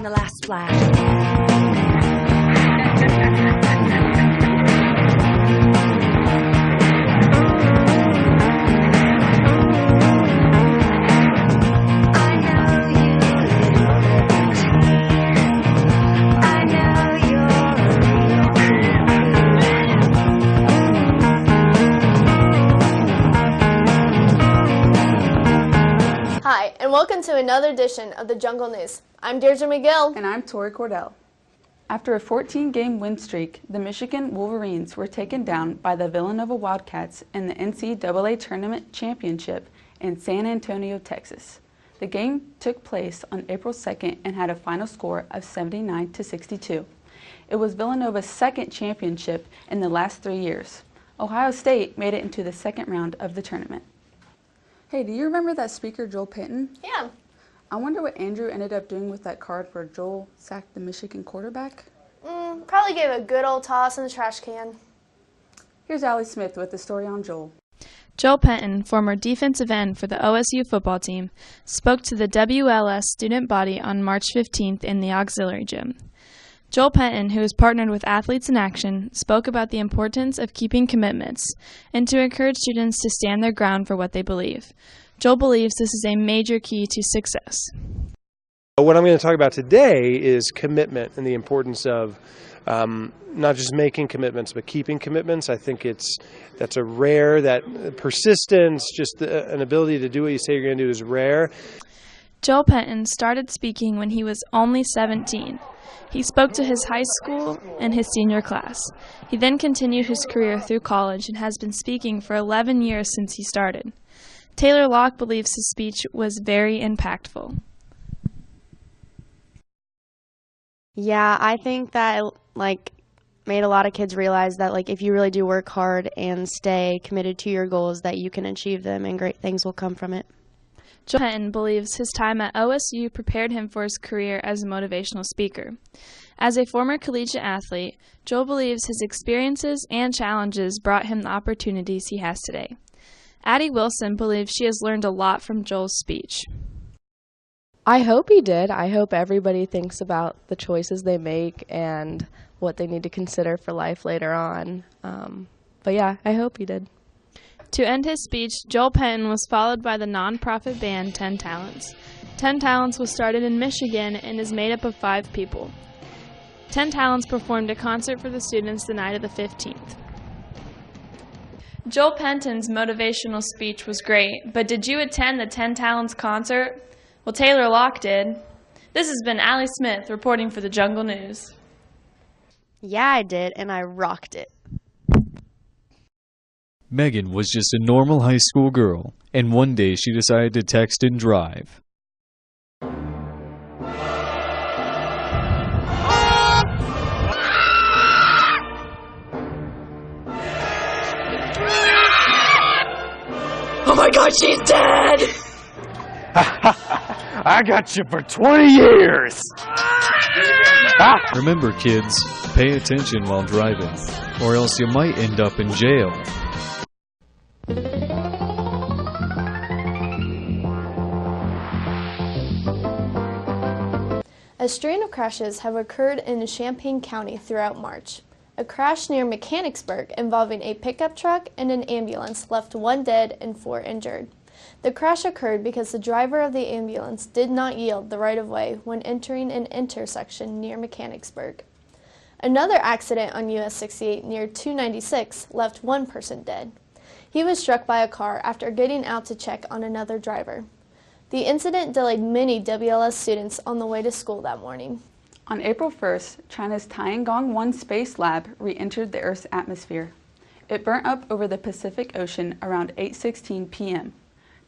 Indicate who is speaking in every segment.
Speaker 1: The last splash.
Speaker 2: Hi, and welcome to another edition of the Jungle News. I'm Deirdre McGill.
Speaker 3: And I'm Tori Cordell. After a 14-game win streak, the Michigan Wolverines were taken down by the Villanova Wildcats in the NCAA Tournament Championship in San Antonio, Texas. The game took place on April 2nd and had a final score of 79-62. It was Villanova's second championship in the last 3 years. Ohio State made it into the second round of the tournament. Hey, do you remember that speaker, Joel Penton?
Speaker 2: Yeah.
Speaker 3: I wonder what Andrew ended up doing with that card where Joel sacked the Michigan quarterback.
Speaker 2: Probably gave a good old toss in the trash can.
Speaker 3: Here's Allie Smith with the story on Joel.
Speaker 4: Joel Penton, former defensive end for the OSU football team, spoke to the WLS student body on March 15th in the auxiliary gym. Joel Penton, who is partnered with Athletes in Action, spoke about the importance of keeping commitments and to encourage students to stand their ground for what they believe. Joel believes this is a major key to success.
Speaker 5: What I'm going to talk about today is commitment and the importance of not just making commitments, but keeping commitments. I think that's a rare, that persistence, just an ability to do what you say you're going to do is rare.
Speaker 4: Joel Penton started speaking when he was only 17. He spoke to his high school and his senior class. He then continued his career through college and has been speaking for 11 years since he started. Taylor Locke believes his speech was very impactful.
Speaker 6: Yeah, I think that made a lot of kids realize that if you really do work hard and stay committed to your goals, that you can achieve them and great things will come from it.
Speaker 4: Joel Penton believes his time at OSU prepared him for his career as a motivational speaker. As a former collegiate athlete, Joel believes his experiences and challenges brought him the opportunities he has today. Addie Wilson believes she has learned a lot from Joel's speech.
Speaker 7: I hope he did. I hope everybody thinks about the choices they make and what they need to consider for life later on. But yeah, I hope he did.
Speaker 4: To end his speech, Joel Penton was followed by the nonprofit band 10 Talents. 10 Talents was started in Michigan and is made up of 5 people. 10 Talents performed a concert for the students the night of the 15th. Joel Penton's motivational speech was great, but did you attend the 10 Talents concert? Well, Taylor Locke did. This has been Allie Smith reporting for the Jungle News.
Speaker 6: Yeah, I did, and I rocked it.
Speaker 8: Megan was just a normal high school girl, and one day she decided to text and drive.
Speaker 1: Oh my God, she's dead!
Speaker 9: I got you for 20 years!
Speaker 8: Remember, kids, pay attention while driving, or else you might end up in jail.
Speaker 2: A string of crashes have occurred in Champaign County throughout March. A crash near Mechanicsburg involving a pickup truck and an ambulance left 1 dead and 4 injured. The crash occurred because the driver of the ambulance did not yield the right-of-way when entering an intersection near Mechanicsburg. Another accident on US 68 near 296 left 1 person dead. He was struck by a car after getting out to check on another driver. The incident delayed many WLS students on the way to school that morning.
Speaker 3: On April 1st, China's Tiangong-1 space lab re-entered the Earth's atmosphere. It burnt up over the Pacific Ocean around 8:16 p.m.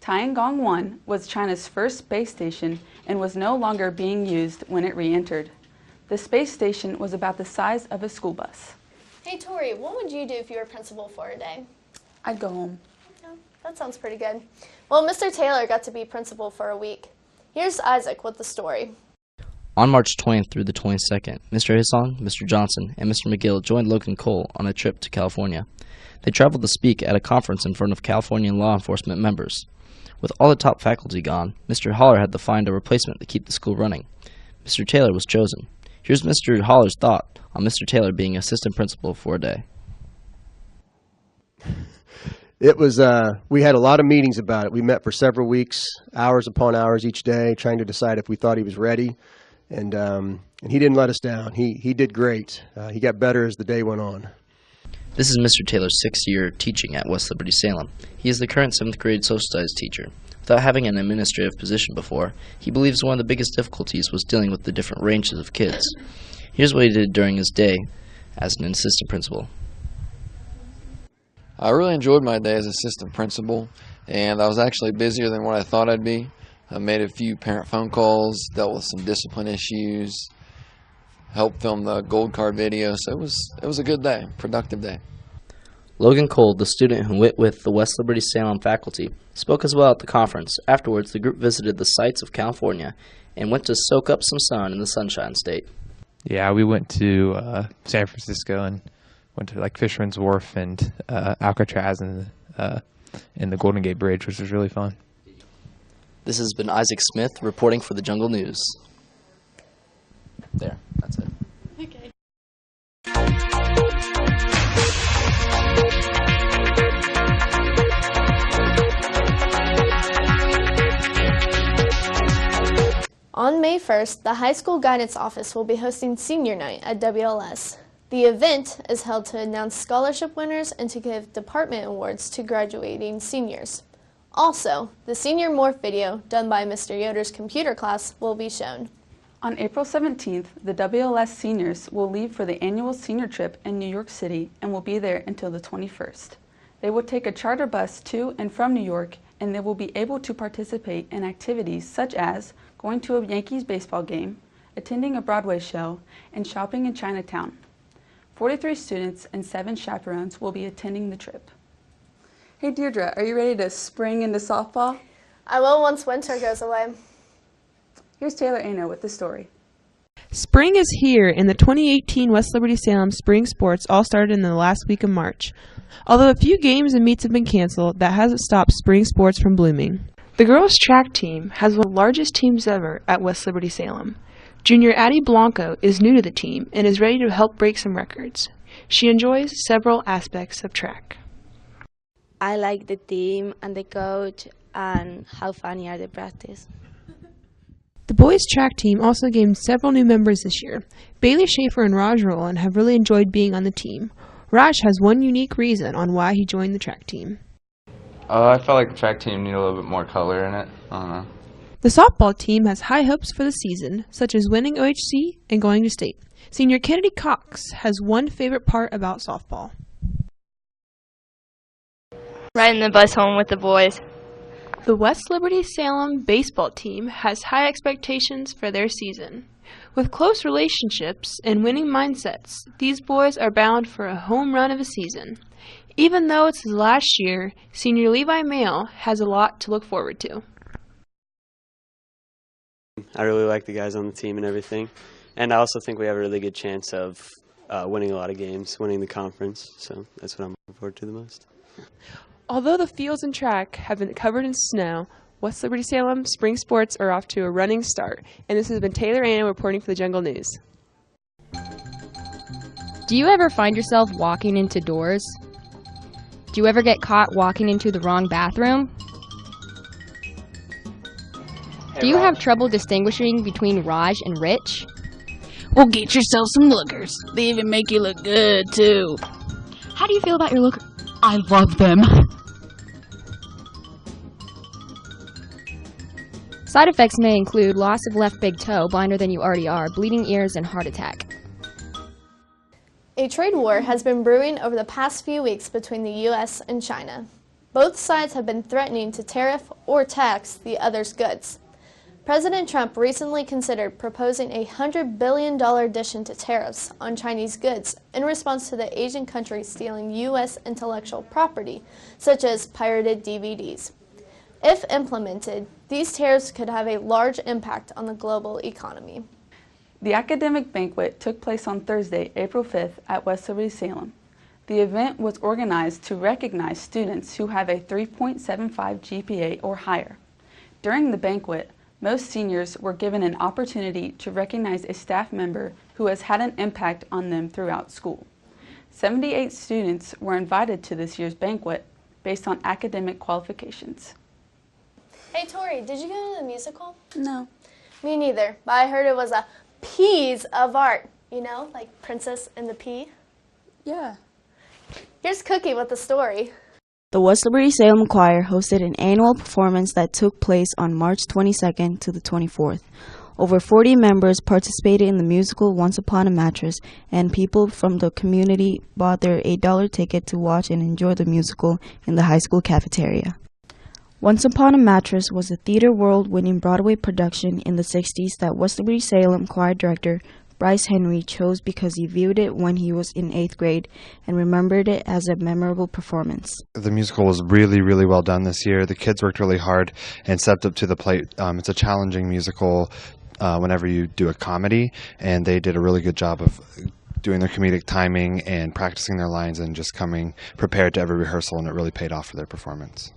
Speaker 3: Tiangong-1 was China's first space station and was no longer being used when it re-entered. The space station was about the size of a school bus.
Speaker 2: Hey Tori, what would you do if you were principal for a day?
Speaker 3: I'd go home.
Speaker 2: Oh, that sounds pretty good. Well, Mr. Taylor got to be principal for a week. Here's Isaac with the story.
Speaker 10: On March 20th through the 22nd, Mr. Hisong, Mr. Johnson, and Mr. McGill joined Logan Cole on a trip to California. They traveled to speak at a conference in front of California law enforcement members. With all the top faculty gone, Mr. Holler had to find a replacement to keep the school running. Mr. Taylor was chosen. Here's Mr. Holler's thought on Mr. Taylor being assistant principal for a day.
Speaker 11: It was, we had a lot of meetings about it. We met for several weeks, hours upon hours each day, trying to decide if we thought he was ready. And he didn't let us down. He did great. He got better as the day went on.
Speaker 10: This is Mr. Taylor's 6th year teaching at West Liberty-Salem. He is the current 7th grade social studies teacher. Without having an administrative position before, he believes one of the biggest difficulties was dealing with the different ranges of kids. Here's what he did during his day as an assistant principal.
Speaker 12: I really enjoyed my day as assistant principal, and I was actually busier than what I thought I'd be. I made a few parent phone calls, dealt with some discipline issues, helped film the gold card video, so it was a good day, productive day.
Speaker 10: Logan Cole, the student who went with the West Liberty-Salem faculty, spoke as well at the conference. Afterwards, the group visited the sights of California and went to soak up some sun in the Sunshine State.
Speaker 13: Yeah, we went to San Francisco and went to like Fisherman's Wharf and Alcatraz and the Golden Gate Bridge, which was really fun.
Speaker 10: This has been Isaac Smith reporting for the Jungle News. There, that's it.
Speaker 2: Okay. On May 1st, the High School Guidance Office will be hosting Senior Night at WLS. The event is held to announce scholarship winners and to give department awards to graduating seniors. Also, the senior morph video done by Mr. Yoder's computer class will be shown.
Speaker 3: On April 17th, the WLS seniors will leave for the annual senior trip in New York City and will be there until the 21st. They will take a charter bus to and from New York, and they will be able to participate in activities such as going to a Yankees baseball game, attending a Broadway show, and shopping in Chinatown. 43 students and 7 chaperones will be attending the trip. Hey Deirdre, are you ready to spring into softball?
Speaker 2: I will once winter goes away.
Speaker 3: Here's Taylor Ano with the story.
Speaker 14: Spring is here, and the 2018 West Liberty-Salem Spring Sports all started in the last week of March. Although a few games and meets have been canceled, that hasn't stopped spring sports from blooming. The girls' track team has one of the largest teams ever at West Liberty-Salem. Junior Addie Blanco is new to the team and is ready to help break some records. She enjoys several aspects of track.
Speaker 15: I like the team and the coach and how funny are the practice.
Speaker 14: The boys' track team also gained several new members this year. Bailey Schaefer and Raj Rowland have really enjoyed being on the team. Raj has one unique reason on why he joined the track team.
Speaker 16: I felt like the track team needed a little bit more color in it. I don't know.
Speaker 14: The softball team has high hopes for the season, such as winning OHC and going to state. Senior Kennedy Cox has one favorite part about softball.
Speaker 17: Riding the bus home with the boys.
Speaker 14: The West Liberty-Salem baseball team has high expectations for their season. With close relationships and winning mindsets, these boys are bound for a home run of a season. Even though it's his last year, senior Levi Mail has a lot to look forward to.
Speaker 18: I really like the guys on the team and everything. And I also think we have a really good chance of winning a lot of games, winning the conference. So that's what I'm looking forward to the most.
Speaker 14: Although the fields and track have been covered in snow, West Liberty-Salem spring sports are off to a running start. And this has been Taylor Anna reporting for the Jungle News.
Speaker 19: Do you ever find yourself walking into doors? Do you ever get caught walking into the wrong bathroom? Do you have trouble distinguishing between Raj and Rich?
Speaker 20: Well, get yourself some lookers. They even make you look good, too.
Speaker 19: How do you feel about your look?
Speaker 20: I love them.
Speaker 19: Side effects may include loss of left big toe, blinder than you already are, bleeding ears, and heart attack.
Speaker 2: A trade war has been brewing over the past few weeks between the U.S. and China. Both sides have been threatening to tariff or tax the other's goods. President Trump recently considered proposing a $100 billion addition to tariffs on Chinese goods in response to the Asian countries stealing U.S. intellectual property, such as pirated DVDs. If implemented, these tariffs could have a large impact on the global economy.
Speaker 3: The academic banquet took place on Thursday, April 5th at West Liberty-Salem. The event was organized to recognize students who have a 3.75 GPA or higher. During the banquet, most seniors were given an opportunity to recognize a staff member who has had an impact on them throughout school. 78 students were invited to this year's banquet based on academic qualifications.
Speaker 2: Hey Tori, did you go to the musical?
Speaker 3: No.
Speaker 2: Me neither, but I heard it was a piece of art. You know, like Princess and the Pea?
Speaker 7: Yeah.
Speaker 2: Here's Cookie with the story.
Speaker 21: The West Liberty-Salem Choir hosted an annual performance that took place on March 22nd to the 24th. Over 40 members participated in the musical Once Upon a Mattress, and people from the community bought their $8 ticket to watch and enjoy the musical in the high school cafeteria. Once Upon a Mattress was a Theater World-winning Broadway production in the 60s that West Liberty-Salem choir director Bryce Henry chose because he viewed it when he was in 8th grade and remembered it as a memorable performance.
Speaker 22: The musical was really, really well done this year. The kids worked really hard and stepped up to the plate. It's a challenging musical whenever you do a comedy, and they did a really good job of doing their comedic timing and practicing their lines and just coming prepared to every rehearsal, and it really paid off for their performance.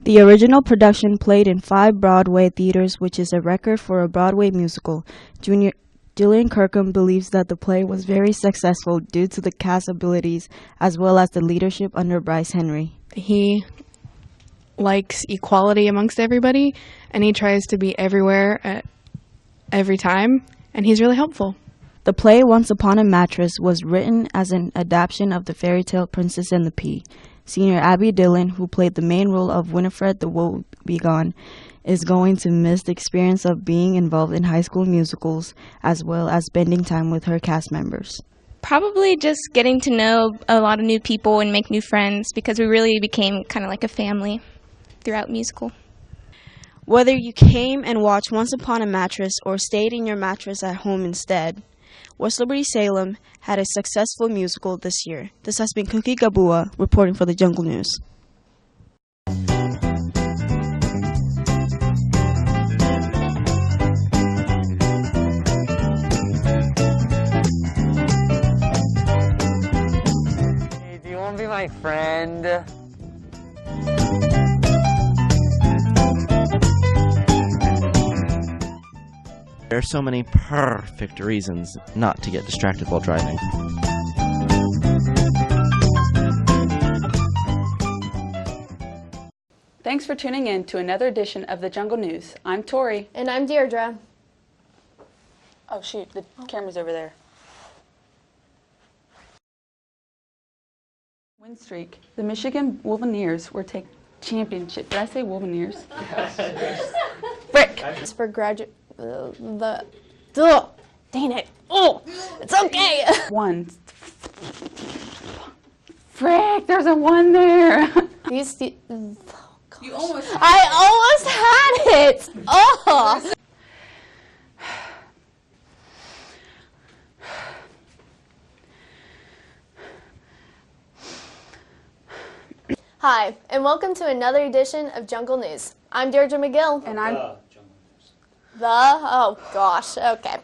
Speaker 21: The original production played in 5 Broadway theaters, which is a record for a Broadway musical. Julian Kirkham believes that the play was very successful due to the cast abilities as well as the leadership under Bryce Henry.
Speaker 23: He likes equality amongst everybody, and he tries to be everywhere at every time, and he's really helpful.
Speaker 21: The play Once Upon a Mattress was written as an adaptation of the fairy tale Princess and the Pea. Senior Abby Dillon, who played the main role of Winifred the Woebegone, is going to miss the experience of being involved in high school musicals as well as spending time with her cast members.
Speaker 17: Probably just getting to know a lot of new people and make new friends, because we really became kind of like a family throughout musical.
Speaker 21: Whether you came and watched Once Upon a Mattress or stayed in your mattress at home instead, West Liberty-Salem had a successful musical this year. This has been Cookie Gabua reporting for the Jungle News.
Speaker 24: Hey, do you want to be my friend?
Speaker 10: There are so many perfect reasons not to get distracted while driving.
Speaker 3: Thanks for tuning in to another edition of the Jungle News. I'm Tori.
Speaker 2: And I'm Deirdre.
Speaker 3: Oh shoot, the camera's over there. Win streak. The Michigan Wolverines were taking championship. Did I say Wolverines? Frick!
Speaker 2: It's for graduate. Dang it. Oh, it's okay.
Speaker 3: 1. Frick, there's a 1 there.
Speaker 2: You almost. I almost had it. Oh. Hi, and welcome to another edition of Jungle News. I'm Deirdre McGill.
Speaker 3: And I'm...
Speaker 2: Oh gosh, okay.